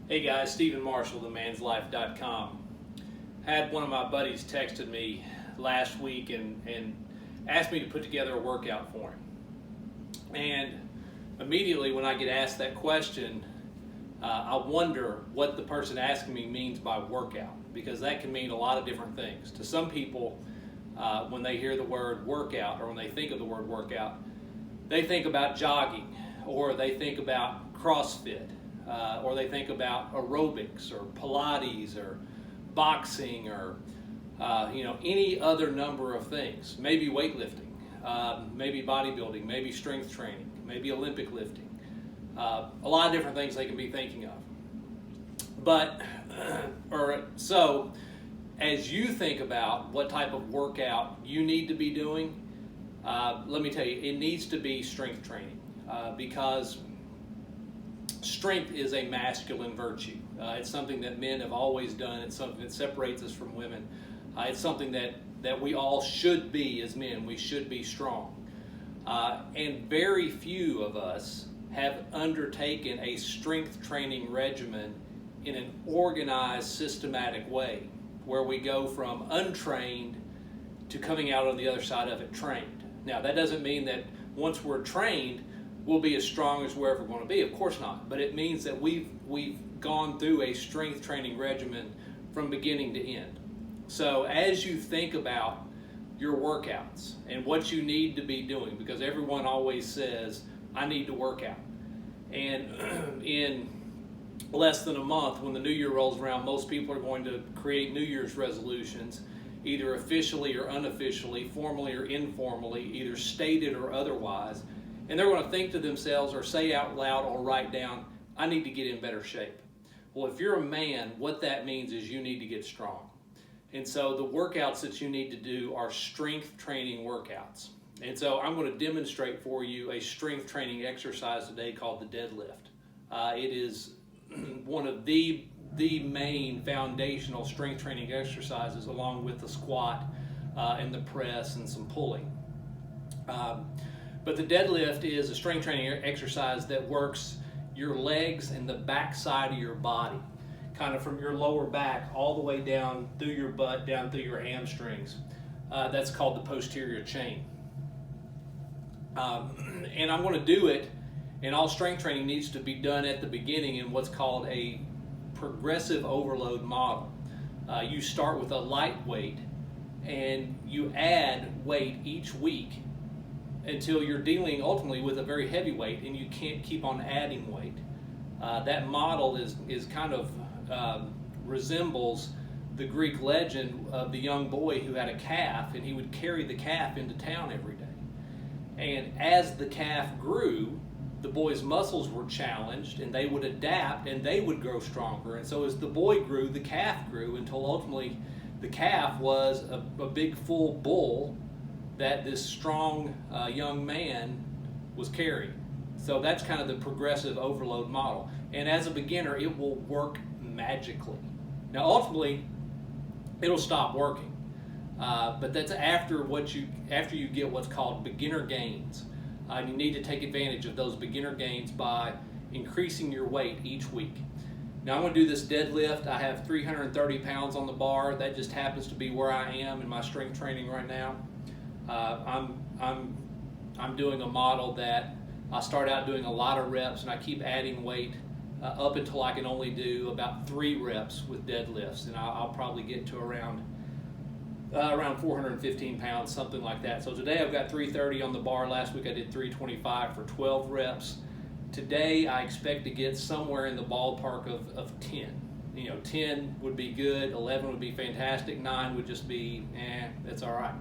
Hey guys, Stephen Marshall, themanslife.com. Had one of my buddies texted me last week and asked me to put together a workout for him. And immediately when I get asked that question, I wonder what the person asking me means by workout, because that can mean a lot of different things. To some people, when they hear the word workout or when they think of the word workout, they think about jogging, or they think about CrossFit, or they think about aerobics or Pilates or boxing or any other number of things. Maybe weightlifting, maybe bodybuilding, maybe strength training, maybe Olympic lifting. A lot of different things they can be thinking of. But so as you think about what type of workout you need to be doing, let me tell you, it needs to be strength training, because strength is a masculine virtue. It's something that men have always done. It's something that separates us from women. It's something that we all should be as men. We should be strong. And very few of us have undertaken a strength training regimen in an organized, systematic way, where we go from untrained to coming out on the other side of it trained. Now, that doesn't mean that once we're trained, we'll be as strong as we're ever going to be. Of course not. But it means that we've gone through a strength training regimen from beginning to end. So as you think about your workouts and what you need to be doing, because everyone always says, I need to work out. And in less than a month, when the new year rolls around, most people are going to create New Year's resolutions, either officially or unofficially, formally or informally, either stated or otherwise. And they're going to think to themselves or say out loud or write down, I need to get in better shape. Well, if you're a man, what that means is you need to get strong. And so the workouts that you need to do are strength training workouts. And so I'm going to demonstrate for you a strength training exercise today called the deadlift. It is one of the main foundational strength training exercises, along with the squat and the press and some pulling. But the deadlift is a strength training exercise that works your legs and the back side of your body, kind of from your lower back all the way down through your butt, down through your hamstrings. That's called the posterior chain. And I'm going to do it, and all strength training needs to be done at the beginning in what's called a progressive overload model. You start with a light weight, and you add weight each week until you're dealing ultimately with a very heavy weight, and you can't keep on adding weight. That model is kind of resembles the Greek legend of the young boy who had a calf, and he would carry the calf into town every day. And as the calf grew, the boy's muscles were challenged, and they would adapt, and they would grow stronger. And so as the boy grew, the calf grew, until ultimately the calf was a big full bull that this strong young man was carrying. So that's kind of the progressive overload model. And as a beginner, it will work magically. Now, ultimately, it'll stop working. But that's after you get what's called beginner gains. You need to take advantage of those beginner gains by increasing your weight each week. Now, I'm going to do this deadlift. I have 330 pounds on the bar. That just happens to be where I am in my strength training right now. I'm doing a model that I start out doing a lot of reps, and I keep adding weight up until I can only do about 3 reps with deadlifts, and I'll probably get to around 415 pounds, something like that. So today I've got 330 on the bar. Last week I did 325 for 12 reps. Today I expect to get somewhere in the ballpark of 10. 10 would be good, 11 would be fantastic, 9 would just be, that's all right.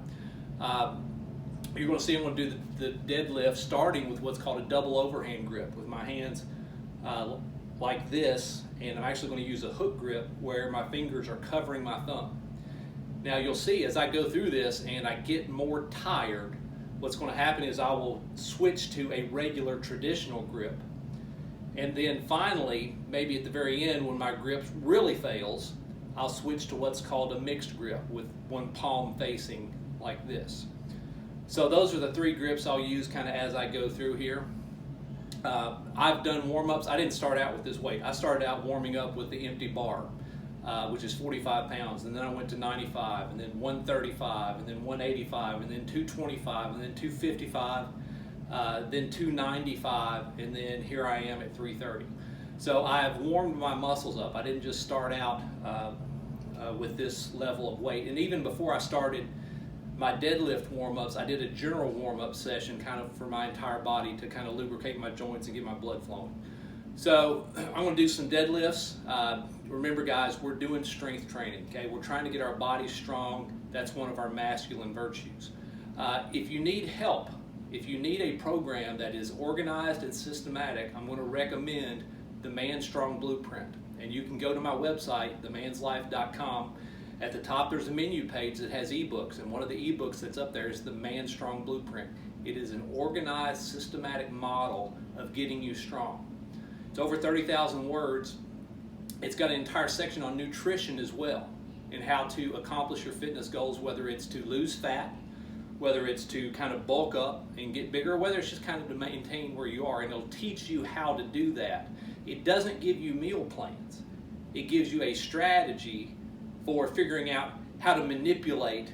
You're going to see I'm going to do the deadlift starting with what's called a double overhand grip with my hands like this, and I'm actually going to use a hook grip where my fingers are covering my thumb. Now you'll see as I go through this and I get more tired, what's going to happen is I will switch to a regular traditional grip. And then finally, maybe at the very end when my grip really fails, I'll switch to what's called a mixed grip with one palm facing like this. So those are the 3 grips I'll use kind of as I go through here. I've done warm-ups. I didn't start out with this weight. I started out warming up with the empty bar, which is 45 pounds, and then I went to 95, and then 135, and then 185, and then 225, and then 255, then 295, and then here I am at 330. So I have warmed my muscles up. I didn't just start out with this level of weight. And even before I started my deadlift warm-ups, I did a general warm-up session kind of for my entire body to kind of lubricate my joints and get my blood flowing. So I'm going to do some deadlifts. Remember guys, we're doing strength training, okay? We're trying to get our bodies strong. That's one of our masculine virtues. If you need help, if you need a program that is organized and systematic, I'm going to recommend the Man Strong Blueprint. And you can go to my website, themanslife.com. At the top there's a menu page that has ebooks, and one of the ebooks that's up there is the Man Strong Blueprint. It is an organized, systematic model of getting you strong. It's over 30,000 words. It's got an entire section on nutrition as well, and how to accomplish your fitness goals, whether it's to lose fat, whether it's to kind of bulk up and get bigger, whether it's just kind of to maintain where you are, and it'll teach you how to do that. It doesn't give you meal plans. It gives you a strategy for figuring out how to manipulate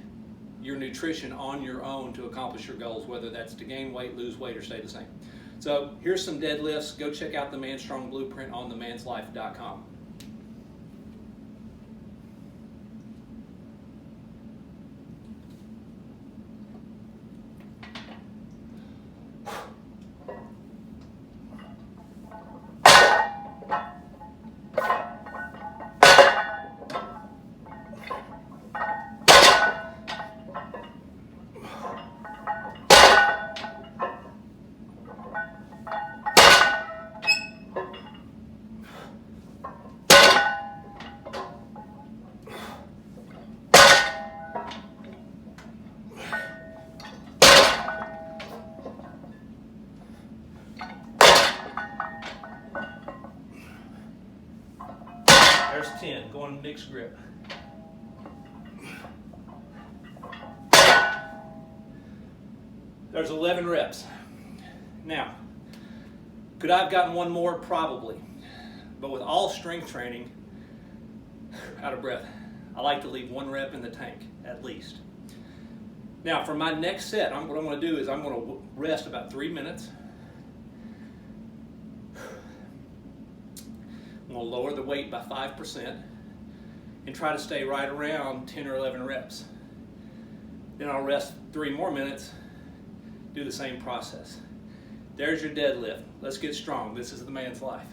your nutrition on your own to accomplish your goals, whether that's to gain weight, lose weight, or stay the same. So here's some deadlifts. Go check out the Man Strong Blueprint on themanslife.com. There's 10, going mixed grip. There's 11 reps. Now, could I have gotten one more? Probably. But with all strength training, out of breath, I like to leave one rep in the tank, at least. Now, for my next set, what I'm going to do is I'm going to rest about 3 minutes. I'm going to lower the weight by 5% and try to stay right around 10 or 11 reps. Then I'll rest 3 more minutes, do the same process. There's your deadlift. Let's get strong. This is the man's life.